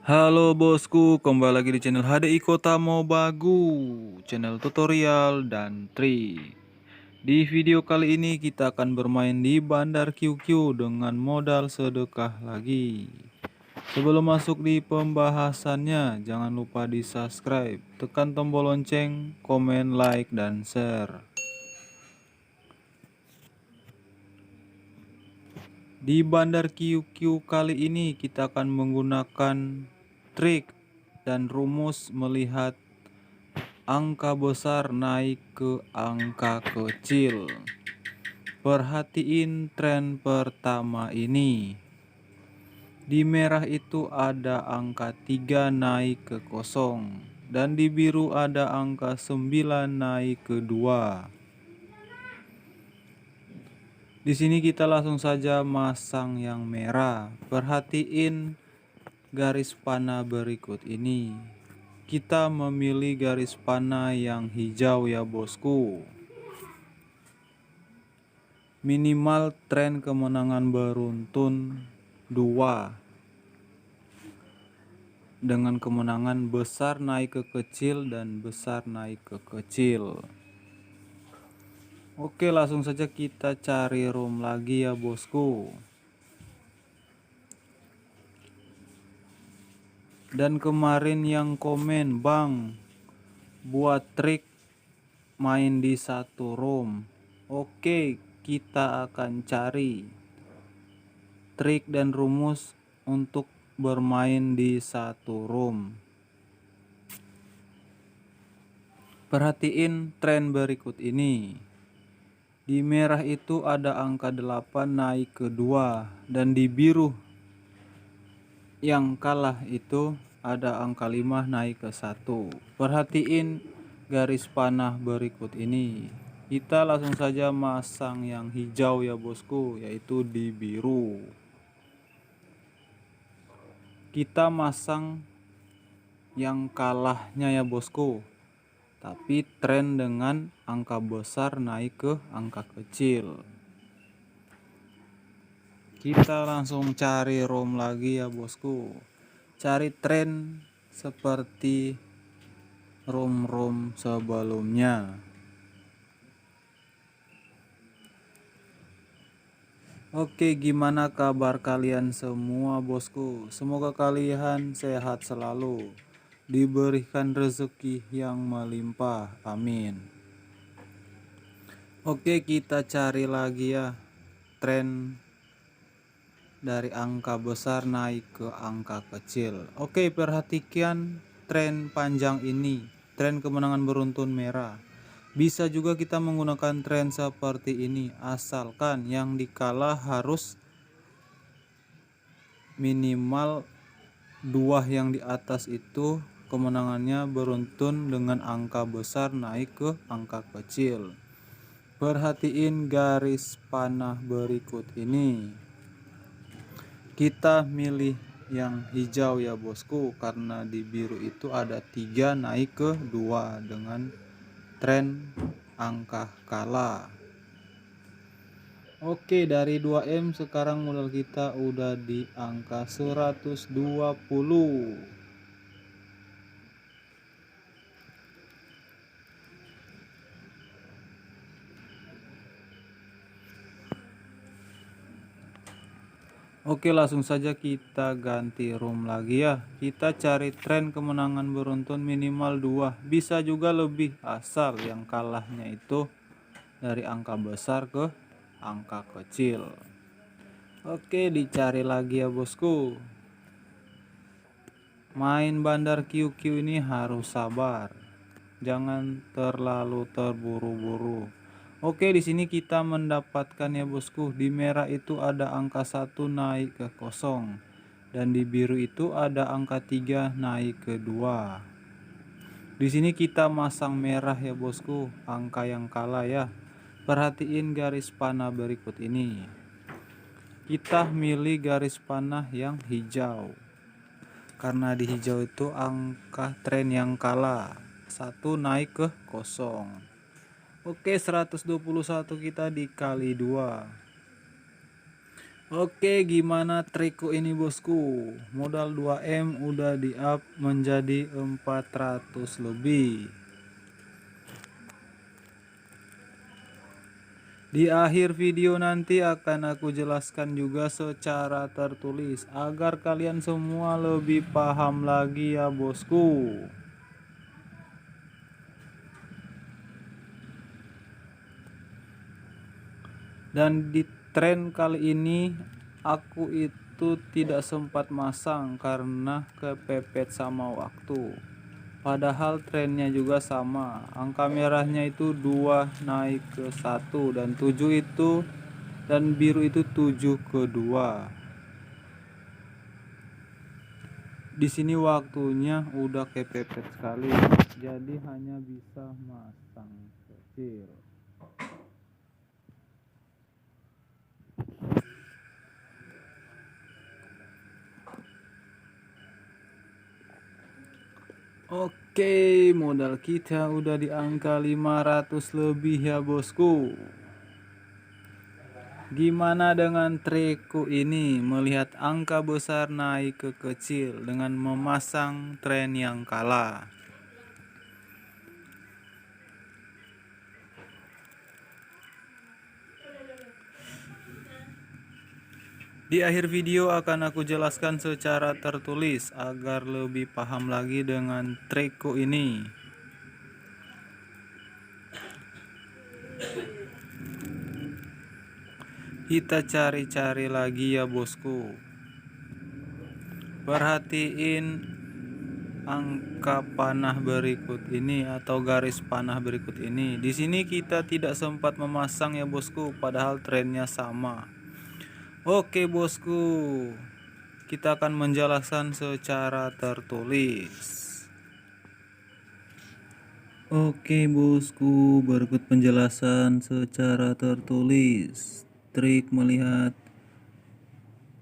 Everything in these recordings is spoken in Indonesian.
Halo bosku, kembali lagi di channel HDI Kota Mobagu, channel tutorial dan trik. Di video kali ini kita akan bermain di Bandar QQ dengan modal sedekah lagi. Sebelum masuk di pembahasannya, jangan lupa di subscribe, tekan tombol lonceng, komen, like, dan share. Di Bandar QQ kali ini kita akan menggunakan trik dan rumus melihat angka besar naik ke angka kecil. Perhatiin tren pertama ini. Di merah itu ada angka 3 naik ke kosong, dan di biru ada angka 9 naik ke 2. Di sini kita langsung saja masang yang merah. Perhatiin garis panah berikut ini. Kita memilih garis panah yang hijau ya bosku. Minimal tren kemenangan beruntun 2 dengan kemenangan besar naik ke kecil dan besar naik ke kecil. Oke, langsung saja kita cari room lagi ya bosku. Dan kemarin yang komen, bang, buat trik main di satu room. Oke, kita akan cari trik dan rumus untuk bermain di satu room. Perhatiin tren berikut ini. Di merah itu ada angka 8 naik ke 2, dan di biru yang kalah itu ada angka 5 naik ke 1. Perhatiin garis panah berikut ini. Kita langsung saja masang yang hijau ya bosku, yaitu di biru. Kita masang yang kalahnya ya bosku, tapi tren dengan angka besar naik ke angka kecil. Kita langsung cari room lagi ya bosku. Cari tren seperti room-room sebelumnya. Oke, gimana kabar kalian semua bosku? Semoga kalian sehat selalu, diberikan rezeki yang melimpah, amin. Oke, kita cari lagi ya tren dari angka besar naik ke angka kecil. Oke, perhatikan tren panjang ini, tren kemenangan beruntun merah. Bisa juga kita menggunakan tren seperti ini, asalkan yang dikalah harus minimal 2 yang di atas itu kemenangannya beruntun dengan angka besar naik ke angka kecil. Perhatiin garis panah berikut ini. Kita milih yang hijau ya bosku, karena di biru itu ada 3 naik ke 2 dengan tren angka kalah. Oke, dari 2M sekarang modal kita udah di angka 120. Oke, langsung saja kita ganti room lagi ya. Kita cari tren kemenangan beruntun minimal 2, bisa juga lebih, asal yang kalahnya itu dari angka besar ke angka kecil. Oke, dicari lagi ya bosku. Main Bandar QQ ini harus sabar, jangan terlalu terburu-buru. Oke, di sini kita mendapatkan ya bosku, di merah itu ada angka 1 naik ke kosong, dan di biru itu ada angka 3 naik ke 2. Di sini kita masang merah ya bosku, angka yang kalah ya. Perhatiin garis panah berikut ini. Kita milih garis panah yang hijau, karena di hijau itu angka tren yang kalah, 1 naik ke kosong. Oke, 121 kita dikali 2. Oke, gimana trikku ini bosku? Modal 2M udah di up menjadi 400 lebih. Di akhir video nanti akan aku jelaskan juga secara tertulis agar kalian semua lebih paham lagi ya bosku. Dan di tren kali ini aku itu tidak sempat masang karena kepepet sama waktu. Padahal trennya juga sama. Angka merahnya itu 2 naik ke 1 dan 7 itu, dan biru itu 7 ke 2. Di sini waktunya udah kepepet sekali. Jadi hanya bisa masang kecil. Oke, modal kita udah di angka 500 lebih ya bosku. Gimana dengan trikku ini melihat angka besar naik ke kecil dengan memasang tren yang kalah? Di akhir video akan aku jelaskan secara tertulis agar lebih paham lagi dengan trikku ini. Kita cari-cari lagi ya bosku. Perhatiin angka panah berikut ini atau garis panah berikut ini. Di sini kita tidak sempat memasang ya bosku, padahal trennya sama. Oke bosku, kita akan menjelaskan secara tertulis. Oke bosku, berikut penjelasan secara tertulis. Trik melihat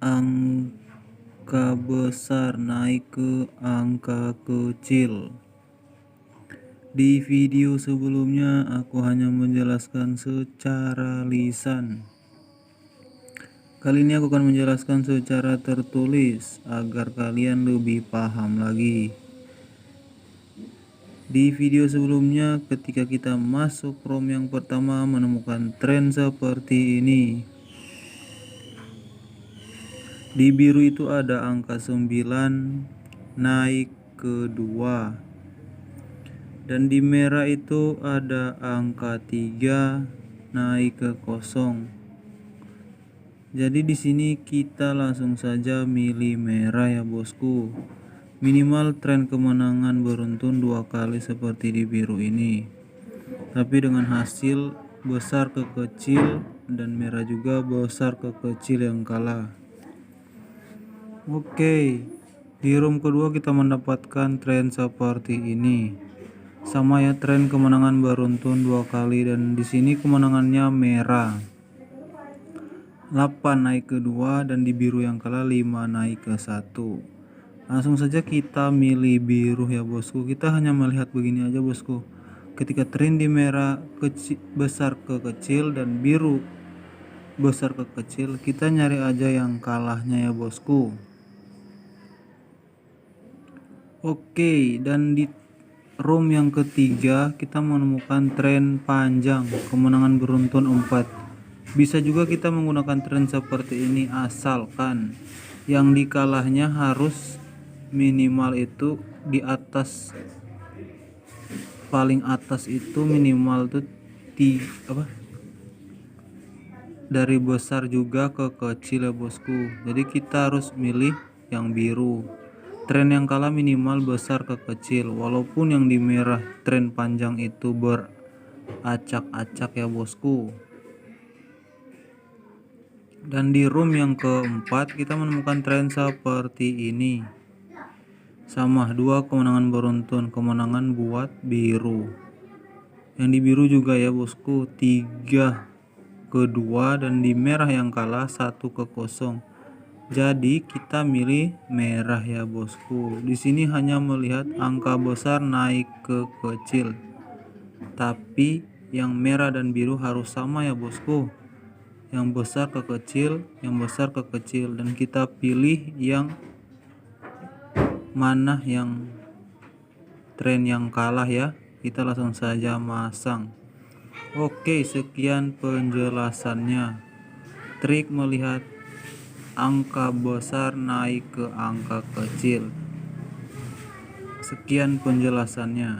angka besar naik ke angka kecil. Di video sebelumnya aku hanya menjelaskan secara lisan. Kali ini aku akan menjelaskan secara tertulis agar kalian lebih paham lagi. Di video sebelumnya ketika kita masuk ROM yang pertama menemukan tren seperti ini. Di biru itu ada angka 9 naik ke 2. Dan di merah itu ada angka 3 naik ke 0. Jadi di sini kita langsung saja milih merah ya bosku. Minimal tren kemenangan beruntun 2 kali seperti di biru ini. Tapi dengan hasil besar ke kecil dan merah juga besar ke kecil yang kalah. Oke, di room kedua kita mendapatkan tren seperti ini. Sama ya, tren kemenangan beruntun 2 kali dan di sini kemenangannya merah. 8 naik ke 2 dan di biru yang kalah 5 naik ke 1. Langsung saja kita milih biru ya bosku. Kita hanya melihat begini aja bosku. Ketika tren di merah besar ke kecil dan biru besar ke kecil, kita nyari aja yang kalahnya ya bosku. Oke, dan di room yang ketiga kita menemukan tren panjang kemenangan beruntun 4. Bisa juga kita menggunakan tren seperti ini asalkan yang dikalahnya harus minimal itu di atas, paling atas itu minimal tuh dari besar juga ke kecil ya bosku. Jadi kita harus milih yang biru. Tren yang kalah minimal besar ke kecil, walaupun yang di merah tren panjang itu beracak-acak ya bosku. Dan di room yang keempat kita menemukan tren seperti ini. Sama 2 kemenangan beruntun, kemenangan buat biru. Yang di biru juga ya bosku 3 ke 2 dan di merah yang kalah 1 ke 0. Jadi kita milih merah ya bosku. Di sini hanya melihat angka besar naik ke kecil. Tapi yang merah dan biru harus sama ya bosku. yang besar ke kecil, yang besar ke kecil, dan kita pilih yang mana yang tren yang kalah ya. Kita langsung saja masang. Oke, sekian penjelasannya. Trik melihat angka besar naik ke angka kecil. Sekian penjelasannya.